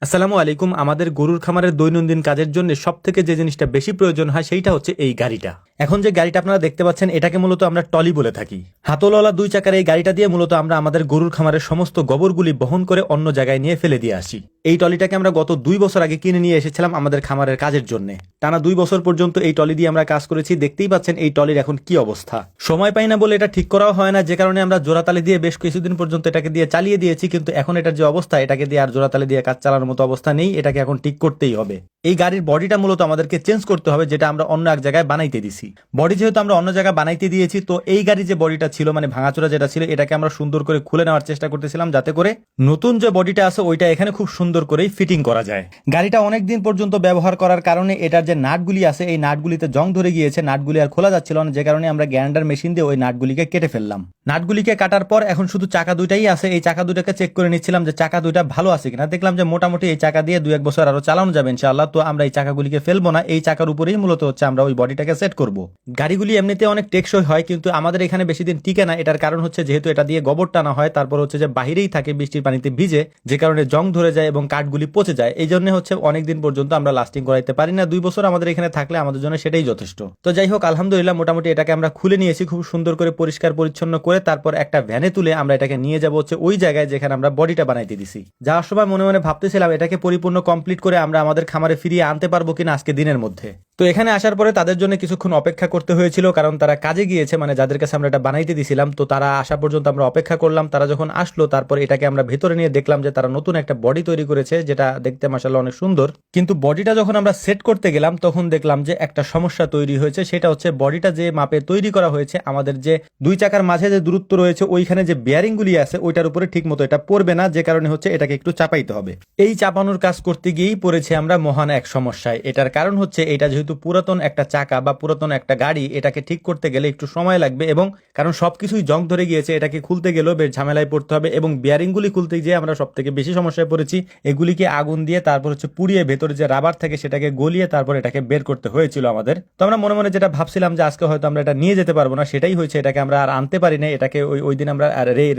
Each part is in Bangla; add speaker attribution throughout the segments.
Speaker 1: আসসালামু আলাইকুম। আমাদের গরুর খামারের দৈনন্দিন কাজের জন্য সবথেকে যে জিনিসটা বেশি প্রয়োজন হয় সেইটা হচ্ছে এই গাড়িটা। এখন যে গাড়িটা আপনারা দেখতে পাচ্ছেন এটাকে মূলত আমরা টলি বলে থাকি। হাতলওয়ালা দুই চাকার এই গাড়িটা দিয়ে মূলত আমরা আমাদের গরুর খামারের সমস্ত গোবরগুলি বহন করে অন্য জায়গায় নিয়ে ফেলে দিয়ে আসি। এই টলিটাকে আমরা গত 2 বছর আগে কিনে নিয়ে এসেছিলাম আমাদের খামারের কাজের জন্য। টানা 2 বছর পর্যন্ত এই টলি দিয়ে আমরা কাজ করেছি। দেখতেই পাচ্ছেন এই টলির এখন কি অবস্থা। সময় পাই না বলে এটা ঠিক করাও হয় না, যে কারণে আমরা জোড়াতালি দিয়ে বেশ কিছুদিন পর্যন্ত এটাকে দিয়ে চালিয়ে দিয়েছি, কিন্তু এখন এটার যে অবস্থা এটাকে দিয়ে আর জোড়াতালি দিয়ে কাজ চালানোর মতো অবস্থা নেই। এটাকে এখন ঠিক করতেই হবে। এই গাড়ির বডিটা মূলত আমাদেরকে চেঞ্জ করতে হবে, যেটা আমরা অন্য এক জায়গায় বানাইতে দিছি। বডি যেহেতু আমরা অন্য জায়গায় বানাইতে দিয়েছি, তো এই গাড়ির যে বডিটা ছিল মানে ভাঙাচোরা যেটা ছিল এটাকে আমরা সুন্দর করে খুলে নেওয়ার চেষ্টা করতেছিলাম, যাতে করে নতুন যে বডিটা আছে ওইটা এখানে খুব সুন্দর করেই ফিটিং করা যায়। গাড়িটা অনেক দিন পর্যন্ত ব্যবহার করার কারণে এটার যে নাটগুলি আছে এই নাটগুলিতে জং ধরে গিয়েছে, নাটগুলি আর খোলা যাচ্ছিল না, যে কারণে আমরা গ্রাইন্ডার মেশিন দিয়ে ওই নাটগুলিকে কেটে ফেললাম। নাটগুলিকে কাটার পর এখন শুধু চাকা দুইটাই আছে। এই চাকা দুটাকে চেক করে নিচ্ছিলাম যে চাকা দুইটা ভালো আছে কিনা। দেখলাম যে মোটামুটি এই চাকা দিয়ে 2-1 বছর আরো চালানো যাবে ইনশাআল্লাহ। তো আমরা এই চাকাগুলিকে ফেলবো না, এই চাকার উপরেই মূলত হচ্ছে আমরা ওই বডিটাকে সেট করব। গাড়িগুলি এমনিতে অনেক টেকসই হয়, কিন্তু আমাদের এখানে বেশি দিন টিকে না। এটার কারণ হচ্ছে যেহেতু এটা দিয়ে গোবর টানা হয়, তারপর হচ্ছে যে বাহিরেই থাকে বৃষ্টির পানিতে ভিজে, যে কারণে জং ধরে যায় এবং কাঠগুলি পচে যায়। এই জন্য হচ্ছে অনেকদিন পর্যন্ত আমরা লাস্টিং করাইতে পারি না। 2 বছর আমাদের এখানে থাকলে আমাদের জন্য সেটাই যথেষ্ট। তো যাই হোক, আলহামদুলিল্লাহ মোটামুটি এটাকে আমরা খুলে নিয়েছি খুব সুন্দর করে পরিষ্কার পরিচ্ছন্ন করে। তারপর একটা ভ্যানে তুলে আমরা এটাকে নিয়ে যাবো হচ্ছে ওই জায়গায় যেখানে আমরা বডিটা বানাইতে দিছি। যাওয়ার সময় মনে মনে ভাবতেছিলাম এটাকে পরিপূর্ণ কমপ্লিট করে আমরা আমাদের খামারে ফিরিয়ে আনতে পারবো কিনা আজকে দিনের মধ্যে। তো এখানে আসার পরে তাদের জন্য কিছুক্ষণ অপেক্ষা করতে হয়েছিল, কারণ তারা কাজে গিয়েছে, মানে যাদের কাছে আমরা এটা বানাইতে দিছিলাম। তো তারা আসা পর্যন্ত আমরা অপেক্ষা করলাম। তারা যখন আসলো তারপর এটাকে আমরা ভেতরে নিয়ে দেখলাম যে তারা নতুন একটা বডি তৈরি করেছে, যেটা দেখতে মাশাআল্লাহ অনেক সুন্দর। কিন্তু বডিটা যখন আমরা সেট করতে গেলাম তখন দেখলাম যে একটা সমস্যা তৈরি হয়েছে। সেটা হচ্ছে বডিটা যে মাপে তৈরি করা হয়েছে, আমাদের যে দুই চাকার মাঝে যে দূরত্ব রয়েছে ওইখানে যে বেয়ারিং গুলি আছে ওইটার উপরে ঠিক মতো এটা পড়বে না, যে কারণে হচ্ছে এটাকে একটু চাপাইতে হবে। এই চাপানোর কাজ করতে গিয়েই পড়েছে আমরা মহান এক সমস্যায়। এটার কারণ হচ্ছে এটা যেহেতু পুরাতন একটা চাকা বা পুরাতন একটা গাড়ি, এটাকে ঠিক করতে গেলে একটু সময় লাগবে, এবং কারণ সবকিছুই জং ধরে গিয়েছে এটাকে খুলতে গেলেও বেশ ঝামেলায় পড়তে হবে। এবং বেয়ারিং গুলি খুলতে গিয়ে আমরা সব থেকে বেশি সমস্যায় পড়েছি। এগুলিকে আগুন দিয়ে তারপর হচ্ছে পুড়িয়ে ভেতরে যে রাবার থাকে সেটাকে গলিয়ে তারপর এটাকে বের করতে হয়েছিল আমাদের। তো আমরা মনে মনে যেটা ভাবছিলাম যে আজকে হয়তো আমরা এটা নিয়ে যেতে পারবো না, সেটাই হয়েছে। এটাকে আমরা আর আনতে পারি না। এটাকে ওই দিন আমরা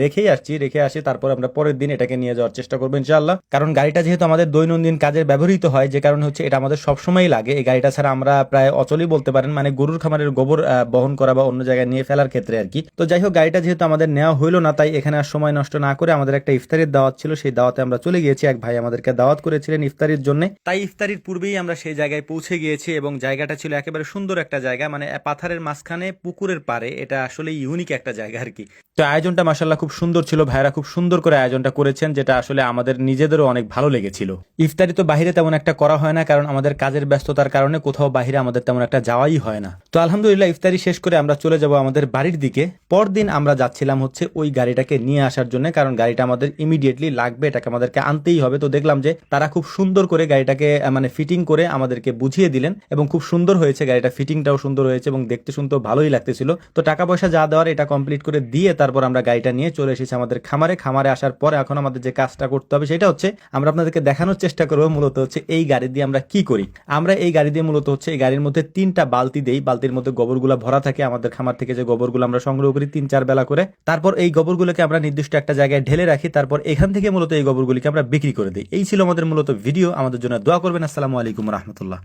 Speaker 1: রেখে আসি, তারপর আমরা পরের দিন এটাকে নিয়ে যাওয়ার চেষ্টা করবো ইনশাআল্লাহ। কারণ গাড়িটা যেহেতু আমাদের দৈনন্দিন কাজে ব্যবহৃত হয়, যে কারণে হচ্ছে এটা আমাদের সবসময় লাগে। এই গাড়িটা ছাড়া আমরা প্রায় অচলই বলতে পারেন, মানে গরুর খামারের গোবর বহন করা বা অন্য জায়গায় নিয়ে ফেলার ক্ষেত্রে আর কি। তো যাই হোক, গাড়িটা যেহেতু আমাদের নেওয়া হইলো না, তাই এখানে আর সময় নষ্ট না করে আমাদের একটা ইফতারির দাওয়াত ছিল, সেই দাওয়াতে আমরা চলে গিয়েছি। এক ভাই আমাদেরকে দাওয়াত করেছিলেন ইফতারির জন্য, তাই ইফতারির পূর্বেই আমরা সেই জায়গায় পৌঁছে গিয়েছি। এবং জায়গাটা ছিল একেবারে সুন্দর একটা জায়গা, মানে পাথারের মাঝখানে পুকুরের পাড়ে। এটা আসলে ইউনিক একটা জায়গা আর কি। তো আয়োজনটা মাশাআল্লাহ খুব সুন্দর ছিল। ভাইরা খুব সুন্দর করে আয়োজনটা করেছেন, যেটা আসলে আমাদের নিজেদেরও অনেক ভালো লেগেছিল। ইফতারি তো বাহিরে তেমন একটা করা হয় না, কারণ আমাদের কাজের ব্যস্ততার কারণে কোথাও বাহিরে আমাদের তেমন একটা যাওয়াই হয় না। তো আলহামদুলিল্লাহ ইফতারি শেষ করে আমরা চলে যাব আমাদের বাড়ির দিকে। পরদিন আমরা যাচ্ছিলাম হচ্ছে ওই গাড়িটাকে নিয়ে আসার জন্য, কারণ গাড়িটা আমাদের ইমিডিয়েটলি লাগবে, এটাকে আমাদেরকে আনতেই হবে। তো দেখলাম যে তারা খুব সুন্দর করে গাড়িটাকে মানে ফিটিং করে আমাদেরকে বুঝিয়ে দিলেন, এবং খুব সুন্দর হয়েছে। গাড়িটা ফিটিংটাও সুন্দর হয়েছে এবং দেখতে শুনতেও ভালোই লাগতেছিল। তো টাকা পয়সা যা দেওয়ার এটা কমপ্লিট করে দিয়ে তারপর আমরা গাড়িটা নিয়ে চলে এসেছি আমাদের খামারে আসার পরে এখন আমাদের যে কাজটা করতে হবে সেটা হচ্ছে আমরা আপনাদেরকে দেখানোর চেষ্টা করবো মূলত হচ্ছে এই গাড়ি দিয়ে আমরা কি করি। আমরা এই গাড়ি দিয়ে মূলত হচ্ছে এই গাড়ির মধ্যে 3টা বালতি দেই। বালতির মধ্যে গোবরগুলা ভরা থাকে। আমাদের খামার থেকে যে গোবরগুলো আমরা সংগ্রহ করি 3-4 বেলা করে, তারপর এই গোবরগুলোকে আমরা নির্দিষ্ট একটা জায়গায় ঢেলে রাখি। তারপর এখান থেকে মূলত এই গোবরগুলিকে আমরা বিক্রি করে দিই। এই ছিল আমাদের মূলত ভিডিও। আমাদের জন্য দোয়া করবেন। আসসালামু আলাইকুম রহমতুল্লাহ।